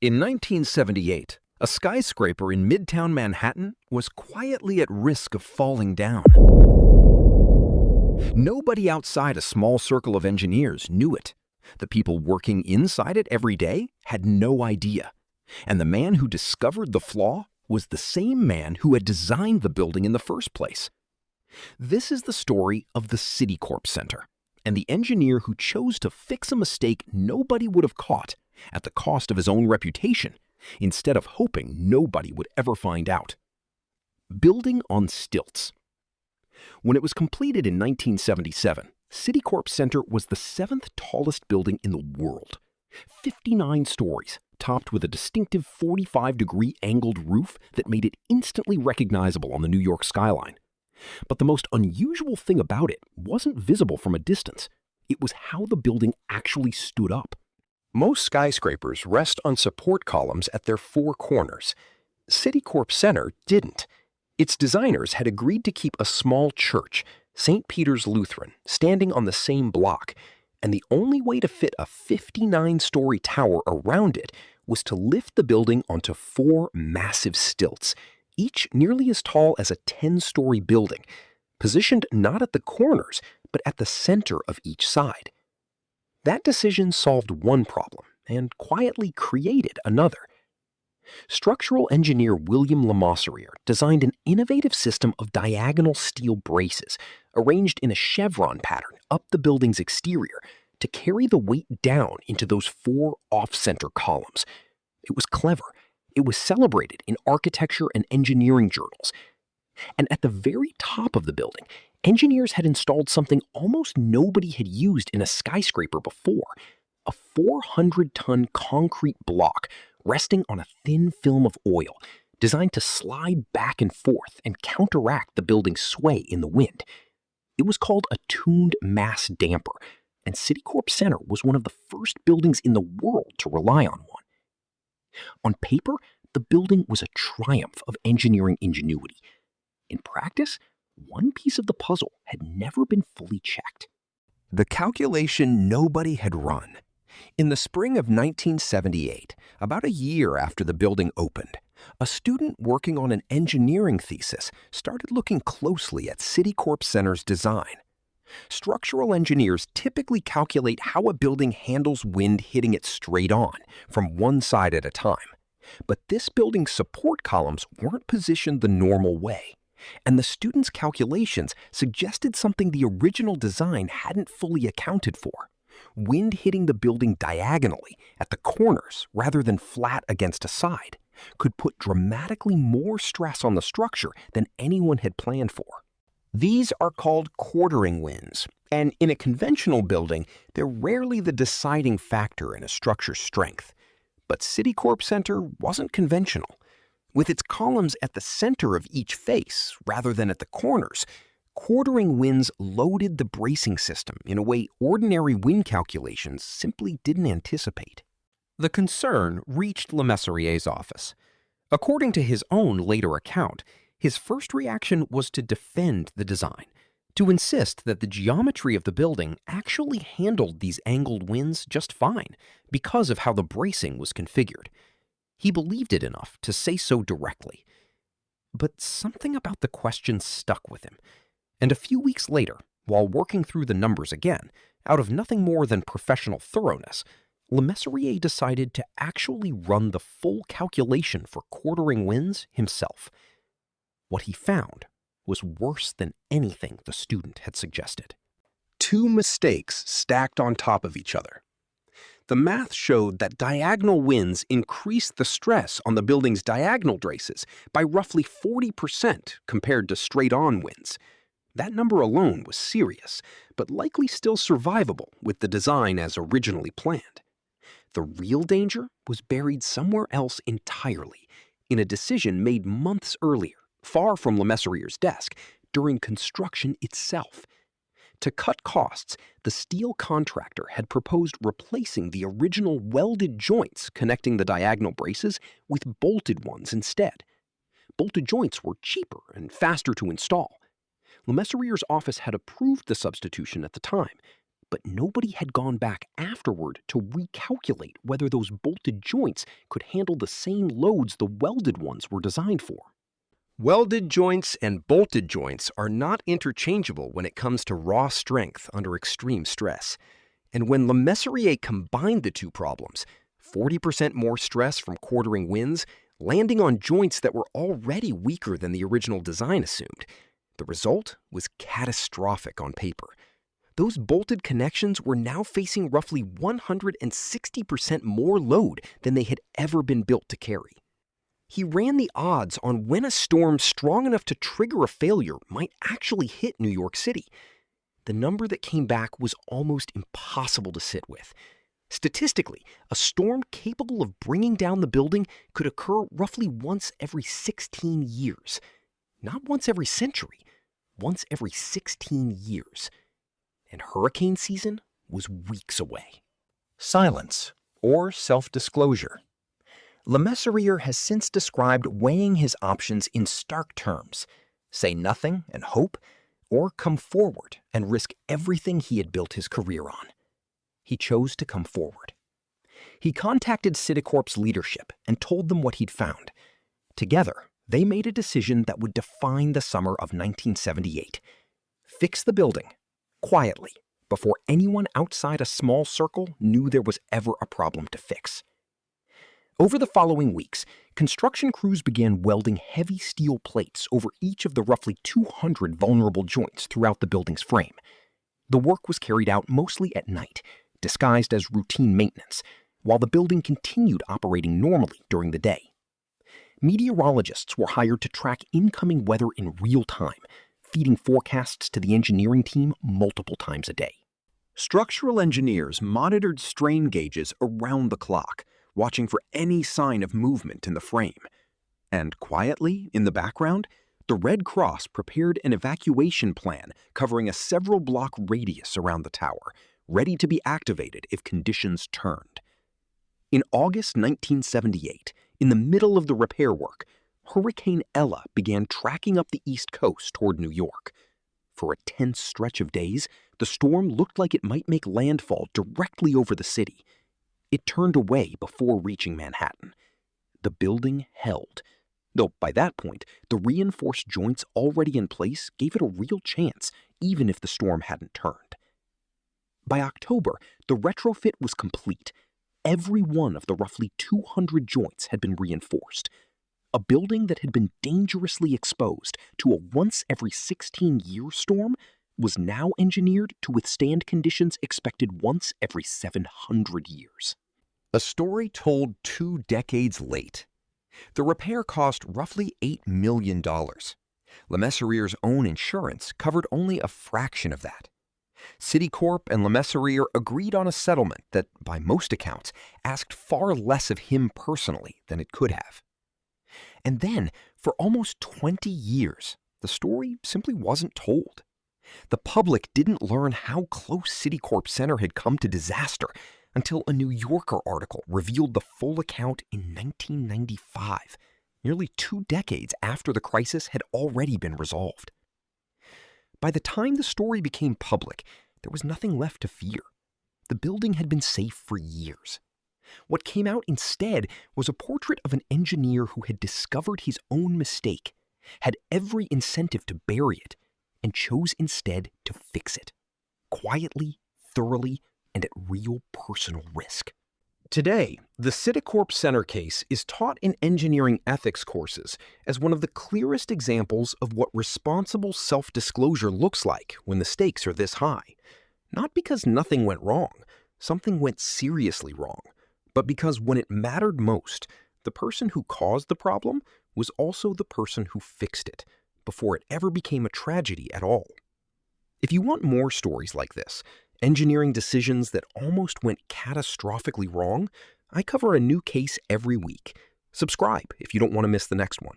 In 1978, a skyscraper in Midtown Manhattan was quietly at risk of falling down. Nobody outside a small circle of engineers knew it. The people working inside it every day had no idea. And the man who discovered the flaw was the same man who had designed the building in the first place. This is the story of the Citicorp Center and the engineer who chose to fix a mistake nobody would have caught at the cost of his own reputation, instead of hoping nobody would ever find out. Building on stilts. When it was completed in 1977, Citicorp Center was the 7th tallest building in the world. 59 stories, topped with a distinctive 45-degree angled roof that made it instantly recognizable on the New York skyline. But the most unusual thing about it wasn't visible from a distance. It was how the building actually stood up. Most skyscrapers rest on support columns at their four corners. Citicorp Center didn't. Its designers had agreed to keep a small church, St. Peter's Lutheran, standing on the same block, and the only way to fit a 59-story tower around it was to lift the building onto 4 massive stilts, each nearly as tall as a 10-story building, positioned not at the corners, but at the center of each side. That decision solved one problem and quietly created another. Structural engineer William Lemaitre designed an innovative system of diagonal steel braces arranged in a chevron pattern up the building's exterior to carry the weight down into those 4 off-center columns. It was clever. It was celebrated in architecture and engineering journals. And at the very top of the building, engineers had installed something almost nobody had used in a skyscraper before: a 400-ton concrete block resting on a thin film of oil, designed to slide back and forth and counteract the building's sway in the wind. It was called a tuned mass damper, and Citicorp Center was one of the first buildings in the world to rely on one. On paper, the building was a triumph of engineering ingenuity. In practice, one piece of the puzzle had never been fully checked. The calculation nobody had run. In the spring of 1978, about a year after the building opened, a student working on an engineering thesis started looking closely at Citicorp Center's design. Structural engineers typically calculate how a building handles wind hitting it straight on, from one side at a time. But this building's support columns weren't positioned the normal way, and the student's calculations suggested something the original design hadn't fully accounted for: wind hitting the building diagonally at the corners rather than flat against a side could put dramatically more stress on the structure than anyone had planned for. These are called quartering winds, and in a conventional building, they're rarely the deciding factor in a structure's strength. But Citicorp Center wasn't conventional. With its columns at the center of each face rather than at the corners, quartering winds loaded the bracing system in a way ordinary wind calculations simply didn't anticipate. The concern reached Lemaitrier's office. According to his own later account, his first reaction was to defend the design, to insist that the geometry of the building actually handled these angled winds just fine because of how the bracing was configured. He believed it enough to say so directly. But something about the question stuck with him, and a few weeks later, while working through the numbers again, out of nothing more than professional thoroughness, Lemaitre decided to actually run the full calculation for quartering winds himself. What he found was worse than anything the student had suggested. 2 mistakes stacked on top of each other. The math showed that diagonal winds increased the stress on the building's diagonal braces by roughly 40% compared to straight-on winds. That number alone was serious, but likely still survivable with the design as originally planned. The real danger was buried somewhere else entirely, in a decision made months earlier, far from Lemaitrier's desk, during construction itself. To cut costs, the steel contractor had proposed replacing the original welded joints connecting the diagonal braces with bolted ones instead. Bolted joints were cheaper and faster to install. Lemaitrier's office had approved the substitution at the time, but nobody had gone back afterward to recalculate whether those bolted joints could handle the same loads the welded ones were designed for. Welded joints and bolted joints are not interchangeable when it comes to raw strength under extreme stress. And when Le Mesurier combined the two problems, 40% more stress from quartering winds, landing on joints that were already weaker than the original design assumed, the result was catastrophic on paper. Those bolted connections were now facing roughly 160% more load than they had ever been built to carry. He ran the odds on when a storm strong enough to trigger a failure might actually hit New York City. The number that came back was almost impossible to sit with. Statistically, a storm capable of bringing down the building could occur roughly once every 16 years. Not once every century, once every 16 years. And hurricane season was weeks away. Silence, or self-disclosure. Le Mesurier has since described weighing his options in stark terms: say nothing and hope, or come forward and risk everything he had built his career on. He chose to come forward. He contacted Citicorp's leadership and told them what he'd found. Together, they made a decision that would define the summer of 1978. Fix the building, quietly, before anyone outside a small circle knew there was ever a problem to fix. Over the following weeks, construction crews began welding heavy steel plates over each of the roughly 200 vulnerable joints throughout the building's frame. The work was carried out mostly at night, disguised as routine maintenance, while the building continued operating normally during the day. Meteorologists were hired to track incoming weather in real time, feeding forecasts to the engineering team multiple times a day. Structural engineers monitored strain gauges around the clock, watching for any sign of movement in the frame. And quietly, in the background, the Red Cross prepared an evacuation plan covering a several-block radius around the tower, ready to be activated if conditions turned. In August 1978, in the middle of the repair work, Hurricane Ella began tracking up the East Coast toward New York. For a tense stretch of days, the storm looked like it might make landfall directly over the city. It turned away before reaching Manhattan. The building held, though by that point, the reinforced joints already in place gave it a real chance, even if the storm hadn't turned. By October, the retrofit was complete. Every one of the roughly 200 joints had been reinforced. A building that had been dangerously exposed to a once-every-16-year storm was now engineered to withstand conditions expected once every 700 years. A story told 2 decades late. The repair cost roughly $8 million. Le Mesurier's own insurance covered only a fraction of that. Citicorp and Le Mesurier agreed on a settlement that, by most accounts, asked far less of him personally than it could have. And then, for almost 20 years, the story simply wasn't told. The public didn't learn how close Citicorp Center had come to disaster until a New Yorker article revealed the full account in 1995, nearly 2 decades after the crisis had already been resolved. By the time the story became public, there was nothing left to fear. The building had been safe for years. What came out instead was a portrait of an engineer who had discovered his own mistake, had every incentive to bury it, and chose instead to fix it, quietly, thoroughly, and at real personal risk. Today, the Citicorp Center case is taught in engineering ethics courses as one of the clearest examples of what responsible self-disclosure looks like when the stakes are this high. Not because nothing went wrong, something went seriously wrong, but because when it mattered most, the person who caused the problem was also the person who fixed it, before it ever became a tragedy at all. If you want more stories like this, engineering decisions that almost went catastrophically wrong, I cover a new case every week. Subscribe if you don't want to miss the next one.